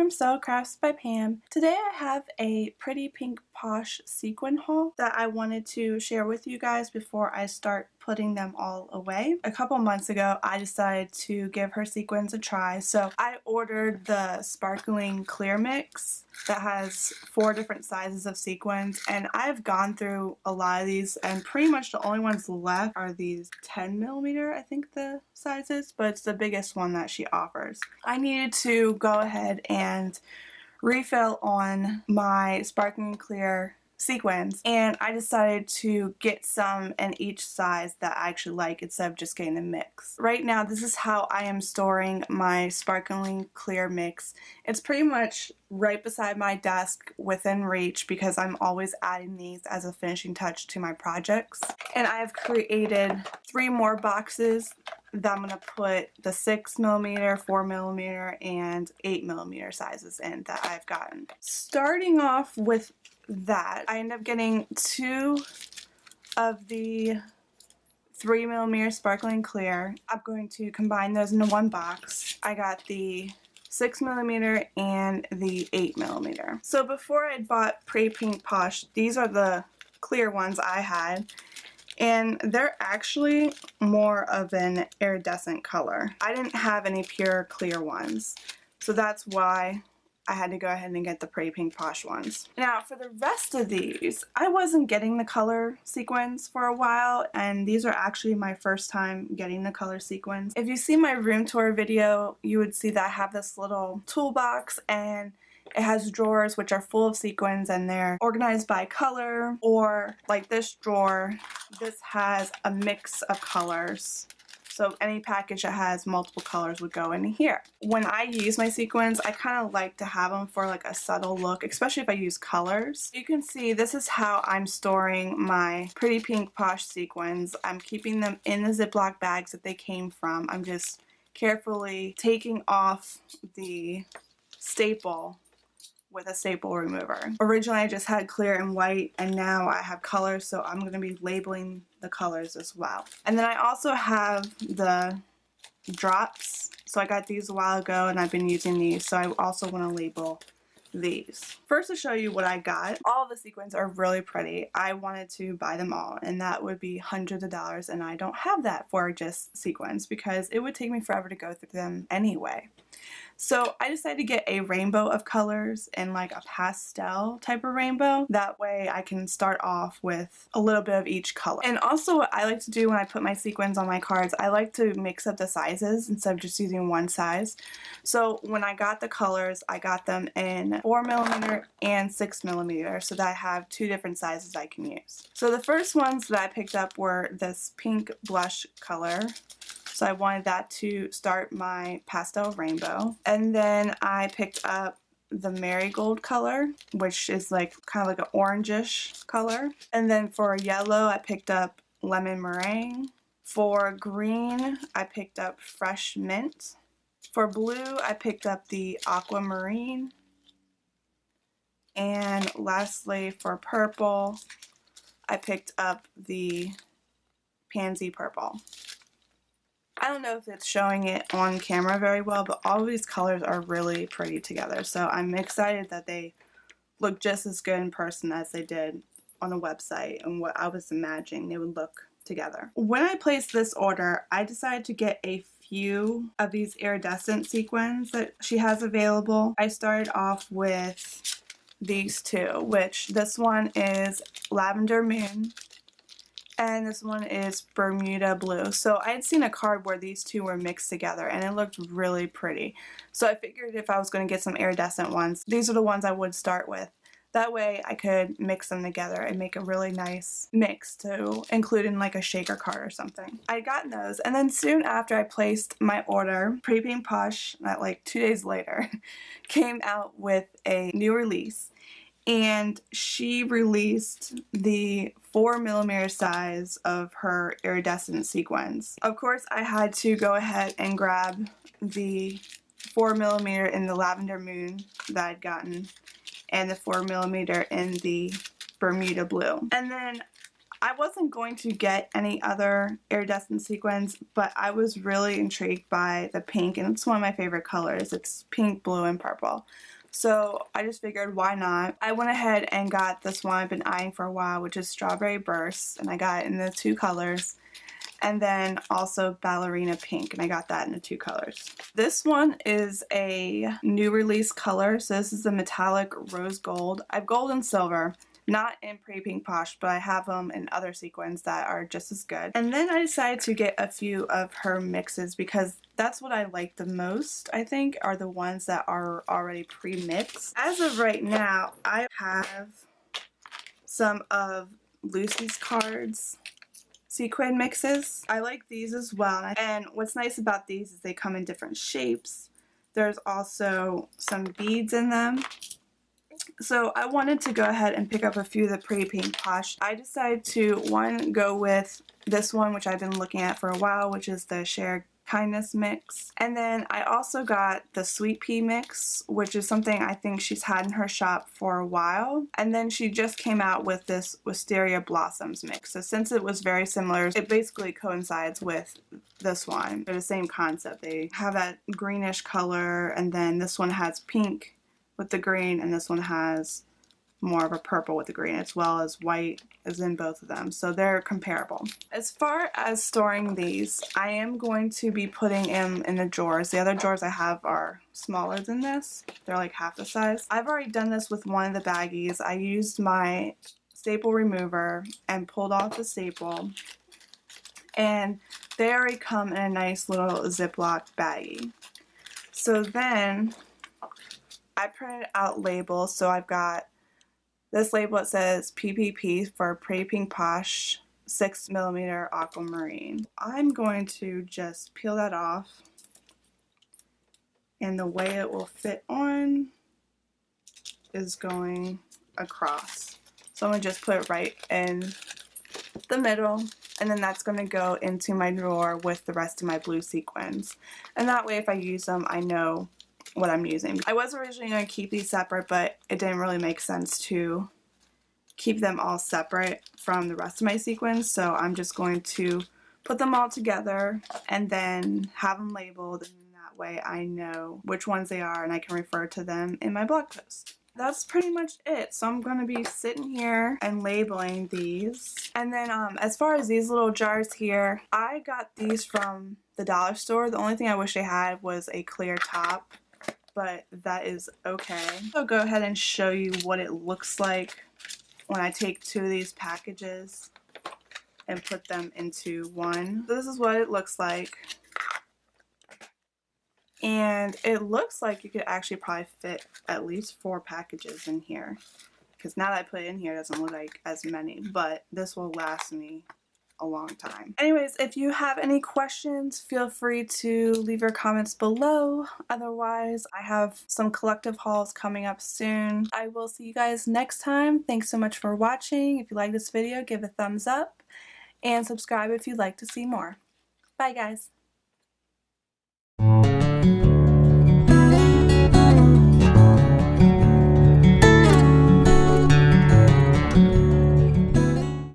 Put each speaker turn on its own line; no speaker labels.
from Sew Crafts by Pam. Today I have a Pretty Pink Posh sequin haul that I wanted to share with you guys before I start putting them all away. A couple months ago I decided to give her sequins a try, so I ordered the sparkling clear mix that has 4 different sizes of sequins, and I've gone through a lot of these and pretty much the only ones left are these 10mm, I think the size is, but it's the biggest one that she offers. I needed to go ahead and refill on my sparkling clear sequins, and I decided to get some in each size that I actually like instead of just getting a mix. Right now this is how I am storing my sparkling clear mix. It's pretty much right beside my desk within reach because I'm always adding these as a finishing touch to my projects. And I've created 3 more boxes that I'm going to put the 6mm, 4mm, and 8mm sizes in that I've gotten. Starting off with that, I ended up getting 2 of the 3mm sparkling clear. I'm going to combine those into one box. I got the 6mm and the 8mm. So before I bought Pretty Pink Posh, these are the clear ones I had. And they're actually more of an iridescent color. I didn't have any pure clear ones, so that's why I had to go ahead and get the Pretty Pink Posh ones. Now for the rest of these, I wasn't getting the color sequins for a while, and these are actually my first time getting the color sequins. If you see my room tour video, you would see that I have this little toolbox, and it has drawers which are full of sequins and they're organized by color, or like this drawer, this has a mix of colors. So any package that has multiple colors would go in here. When I use my sequins, I kind of like to have them for like a subtle look, especially if I use colors. You can see this is how I'm storing my Pretty Pink Posh sequins. I'm keeping them in the Ziploc bags that they came from. I'm just carefully taking off the staple with a staple remover. Originally I just had clear and white, and now I have colors, so I'm going to be labeling the colors as well. And then I also have the drops. So I got these a while ago and I've been using these, so I also want to label these. First, to show you what I got. All of the sequins are really pretty. I wanted to buy them all, and that would be hundreds of dollars, and I don't have that for just sequins because it would take me forever to go through them anyway. So I decided to get a rainbow of colors and like a pastel type of rainbow. That way I can start off with a little bit of each color. And also what I like to do when I put my sequins on my cards, I like to mix up the sizes instead of just using one size. So when I got the colors, I got them in 4mm and 6mm so that I have 2 different sizes I can use. So the first ones that I picked up were this pink blush color. So I wanted that to start my pastel rainbow. And then I picked up the marigold color, which is like kind of like an orangish color. And then for yellow, I picked up lemon meringue. For green, I picked up fresh mint. For blue, I picked up the aquamarine. And lastly, for purple, I picked up the pansy purple. I don't know if it's showing it on camera very well, but all of these colors are really pretty together. So I'm excited that they look just as good in person as they did on the website and what I was imagining they would look together. When I placed this order, I decided to get a few of these iridescent sequins that she has available. I started off with these 2, which this one is Lavender Moon. And this one is Bermuda Blue. So I had seen a card where these 2 were mixed together and it looked really pretty. So I figured if I was going to get some iridescent ones, these are the ones I would start with. That way I could mix them together and make a really nice mix to include in like a shaker card or something. I got those, and then soon after I placed my order, Pretty Pink Posh, like 2 days later, came out with a new release. And she released the 4mm size of her iridescent sequins. Of course, I had to go ahead and grab the 4mm in the Lavender Moon that I'd gotten, and the 4mm in the Bermuda Blue. And then I wasn't going to get any other iridescent sequins, but I was really intrigued by the pink, and it's one of my favorite colors. It's pink, blue, and purple. So I just figured, why not? I went ahead and got this one I've been eyeing for a while, which is Strawberry Burst, and I got it in the 2 colors. And then also Ballerina Pink, and I got that in the 2 colors. This one is a new release color, so this is the metallic rose gold. I have gold and silver, not in Pretty Pink Posh, but I have them in other sequins that are just as good. And then I decided to get a few of her mixes because that's what I like the most, I think, are the ones that are already pre-mixed. As of right now, I have some of Lucy's Cards sequin mixes. I like these as well, and what's nice about these is they come in different shapes. There's also some beads in them. So I wanted to go ahead and pick up a few of the Pretty Pink Posh. I decided to, one, go with this one, which I've been looking at for a while, which is the Shared Kindness mix. And then I also got the Sweet Pea mix, which is something I think she's had in her shop for a while. And then she just came out with this Wisteria Blossoms mix. So since it was very similar, it basically coincides with this one. They're the same concept. They have that greenish color, and then this one has pink with the green, and this one has more of a purple with the green, as well as white is in both of them, so they're comparable. As far as storing these, I am going to be putting them in the drawers. The other drawers I have are smaller than this. They're like half the size. I've already done this with one of the baggies. I used my staple remover and pulled off the staple, and they already come in a nice little Ziploc baggie. So then I printed out labels, so I've got this label. It says PPP for Pretty Pink Posh 6mm Aquamarine. I'm going to just peel that off, and the way it will fit on is going across. So I'm going to just put it right in the middle, and then that's going to go into my drawer with the rest of my blue sequins. And that way if I use them, I know what I'm using. I was originally going to keep these separate, but it didn't really make sense to keep them all separate from the rest of my sequins, so I'm just going to put them all together and then have them labeled, and that way I know which ones they are and I can refer to them in my blog post. That's pretty much it. So I'm going to be sitting here and labeling these. And then as far as these little jars here, I got these from the dollar store. The only thing I wish they had was a clear top, but that is okay. I'll go ahead and show you what it looks like when I take 2 of these packages and put them into one. This is what it looks like. And it looks like you could actually probably fit at least 4 packages in here, because now that I put it in here, it doesn't look like as many, but this will last me a long time. Anyways, if you have any questions, feel free to leave your comments below. Otherwise, I have some collective hauls coming up soon. I will see you guys next time. Thanks so much for watching. If you like this video, give a thumbs up and subscribe if you'd like to see more. Bye guys.